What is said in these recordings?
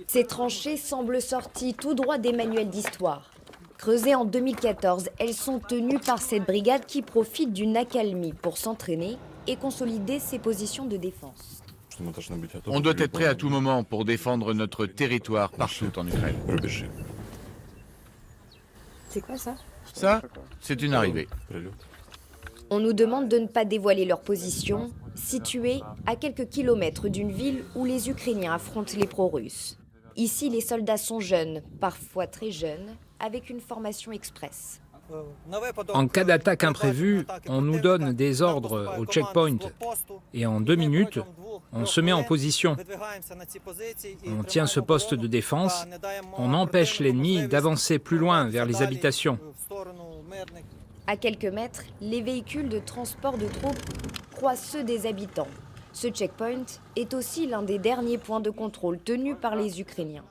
Ces tranchées semblent sorties tout droit des manuels d'histoire. Creusées en 2014, elles sont tenues par cette brigade qui profite d'une accalmie pour s'entraîner et consolider ses positions de défense. On doit être prêt à tout moment pour défendre notre territoire partout en Ukraine. C'est quoi ça? Ça, c'est une arrivée. On nous demande de ne pas dévoiler leur position, située à quelques kilomètres d'une ville où les Ukrainiens affrontent les pro-russes. Ici, les soldats sont jeunes, parfois très jeunes, avec une formation express. En cas d'attaque imprévue, on nous donne des ordres au checkpoint et en 2 minutes, on se met en position. On tient ce poste de défense, on empêche l'ennemi d'avancer plus loin vers les habitations. À quelques mètres, les véhicules de transport de troupes croisent ceux des habitants. Ce checkpoint est aussi l'un des derniers points de contrôle tenus par les Ukrainiens.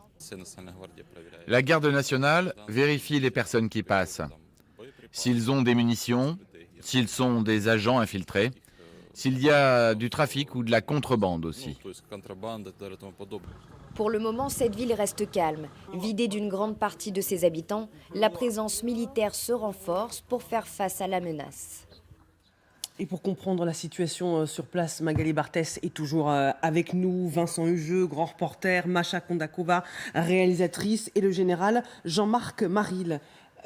La garde nationale vérifie les personnes qui passent. S'ils ont des munitions, s'ils sont des agents infiltrés, s'il y a du trafic ou de la contrebande aussi. Pour le moment, cette ville reste calme. Vidée d'une grande partie de ses habitants, la présence militaire se renforce pour faire face à la menace. Et pour comprendre la situation sur place, Magali Barthès est toujours avec nous, Vincent Hugeux, grand reporter, Masha Kondakova, réalisatrice, et le général Jean-Marc Maril.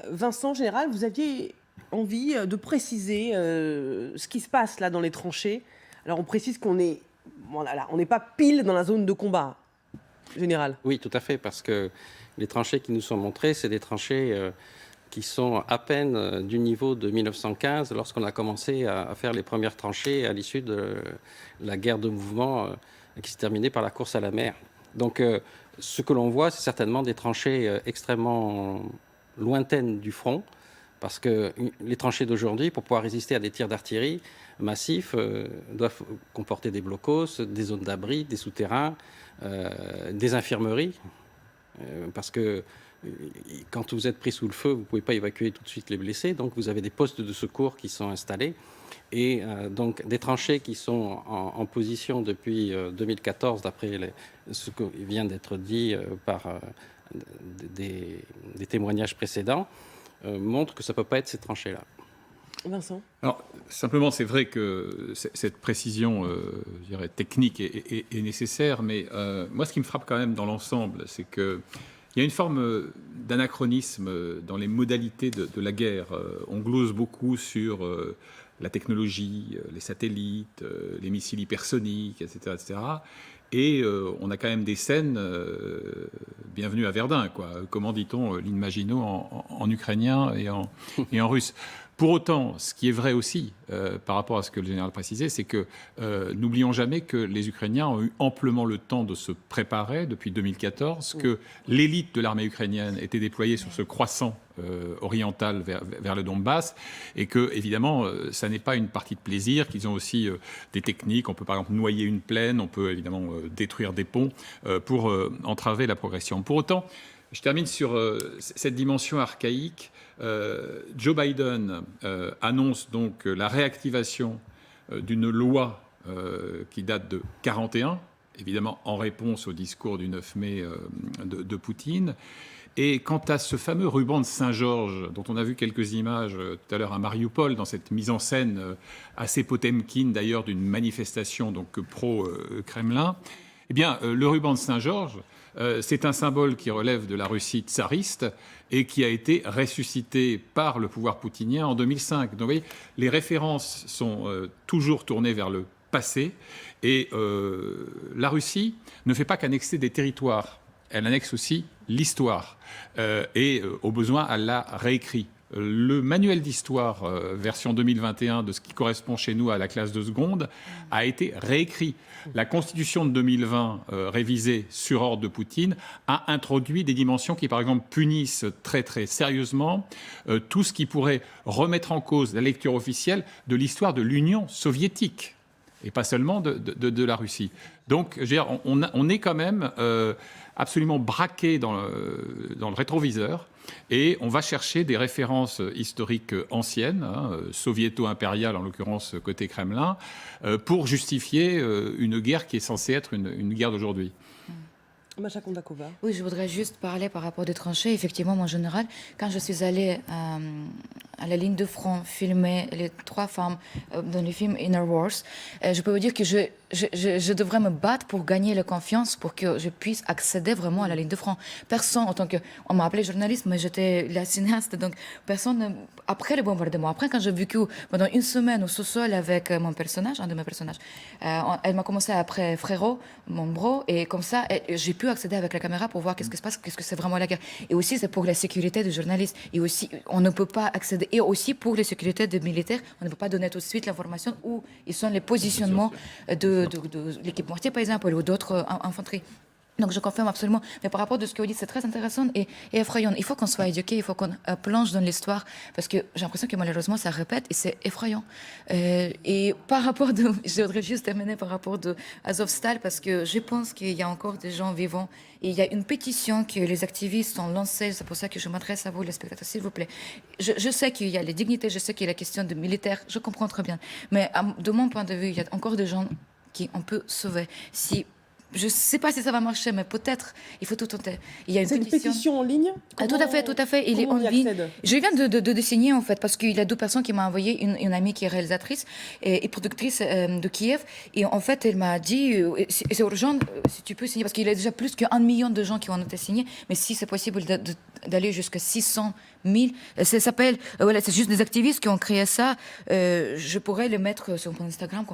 Vincent, général, vous aviez envie de préciser ce qui se passe là dans les tranchées. Alors on précise qu'on est, voilà, on n'est pas pile dans la zone de combat, général. Oui, tout à fait, parce que les tranchées qui nous sont montrées, c'est des tranchées qui sont à peine du niveau de 1915, lorsqu'on a commencé à faire les premières tranchées à l'issue de la guerre de mouvement qui s'est terminée par la course à la mer. Donc ce que l'on voit, c'est certainement des tranchées extrêmement lointaines du front, parce que les tranchées d'aujourd'hui, pour pouvoir résister à des tirs d'artillerie massifs, doivent comporter des blocos, des zones d'abri, des souterrains, des infirmeries, parce que quand vous êtes pris sous le feu, vous ne pouvez pas évacuer tout de suite les blessés, donc vous avez des postes de secours qui sont installés, et donc des tranchées qui sont en position depuis 2014, d'après ce qui vient d'être dit par des témoignages précédents, montrent que ça ne peut pas être ces tranchées-là. Vincent ? Alors, simplement, c'est vrai que cette précision je dirais, technique est nécessaire, mais moi, ce qui me frappe quand même dans l'ensemble, c'est qu'il y a une forme d'anachronisme dans les modalités de la guerre. On glose beaucoup sur la technologie, les satellites, les missiles hypersoniques, etc., etc. Et on a quand même des scènes, bienvenue à Verdun, quoi. Comment dit-on l'In Maginot en ukrainien et en russe. Pour autant, ce qui est vrai aussi, par rapport à ce que le général précisait, c'est que n'oublions jamais que les Ukrainiens ont eu amplement le temps de se préparer depuis 2014, que l'élite de l'armée ukrainienne était déployée sur ce croissant oriental vers le Donbass, et que, évidemment, ça n'est pas une partie de plaisir, qu'ils ont aussi des techniques. On peut par exemple noyer une plaine, on peut évidemment détruire des ponts pour entraver la progression. Pour autant, je termine sur cette dimension archaïque. Joe Biden annonce donc la réactivation d'une loi qui date de 1941, évidemment en réponse au discours du 9 mai de Poutine. Et quant à ce fameux ruban de Saint-Georges, dont on a vu quelques images tout à l'heure à Mariupol, dans cette mise en scène assez potemkine d'ailleurs d'une manifestation donc pro-Kremlin, eh bien, le ruban de Saint-Georges, c'est un symbole qui relève de la Russie tsariste et qui a été ressuscité par le pouvoir poutinien en 2005. Donc, vous voyez, les références sont toujours tournées vers le passé. Et la Russie ne fait pas qu'annexer des territoires. Elle annexe aussi l'histoire. Et au besoin, elle la réécrit. Le manuel d'histoire, version 2021, de ce qui correspond chez nous à la classe de seconde, a été réécrit. La Constitution de 2020, révisée sur ordre de Poutine, a introduit des dimensions qui, par exemple, punissent très très sérieusement tout ce qui pourrait remettre en cause la lecture officielle de l'histoire de l'Union soviétique, et pas seulement de la Russie. Donc, je veux dire, on est quand même absolument braqué dans le rétroviseur, et on va chercher des références historiques anciennes, soviéto-impériales en l'occurrence côté Kremlin, pour justifier une guerre qui est censée être une guerre d'aujourd'hui. Masha Kondakova. Oui, je voudrais juste parler par rapport des tranchées. Effectivement, en général, quand je suis allée à la ligne de front filmer les 3 femmes dans le film Inner Wars, je peux vous dire que je devrais me battre pour gagner la confiance, pour que je puisse accéder vraiment à la ligne de front. Personne, en tant que... On m'a appelé journaliste, mais j'étais la cinéaste, donc personne... Après le bombardement, après quand j'ai vécu pendant une semaine au sous-sol avec mon personnage, un de mes personnages, elle m'a commencé après Frérot, mon bro, et comme ça, j'ai pu accéder avec la caméra pour voir qu'est-ce qui se passe, qu'est-ce que c'est vraiment la guerre. Et aussi, c'est pour la sécurité des journalistes. Et aussi, on ne peut pas accéder. Et aussi, pour la sécurité des militaires, on ne peut pas donner tout de suite l'information où ils sont les positionnements de l'équipe mortier, par exemple, ou d'autres infanteries. Donc je confirme absolument. Mais par rapport à ce que vous dites, c'est très intéressant et effrayant. Il faut qu'on soit éduqué, il faut qu'on plonge dans l'histoire, parce que j'ai l'impression que malheureusement ça répète et c'est effrayant. Et par rapport je voudrais juste terminer par rapport de Azovstal, parce que je pense qu'il y a encore des gens vivants. Et il y a une pétition que les activistes ont lancée, c'est pour ça que je m'adresse à vous, les spectateurs, s'il vous plaît. Je sais qu'il y a les dignités, je sais qu'il y a la question de militaires, je comprends très bien. Mais de mon point de vue, il y a encore des gens qu'on peut sauver. Je ne sais pas si ça va marcher, mais peut-être, il faut tout tenter. Il y a une pétition en ligne. Tout à fait. Il est en ligne. Je viens de signer, en fait, parce qu'il y a 2 personnes qui m'ont envoyé, une amie qui est réalisatrice et productrice de Kiev. Et en fait, elle m'a dit, c'est urgent, si tu peux signer, parce qu'il y a déjà plus qu'1 million de gens qui ont été signés. Mais si c'est possible d'aller jusqu'à 600 000, ça s'appelle, voilà, c'est juste des activistes qui ont créé ça. Je pourrais le mettre sur mon Instagram.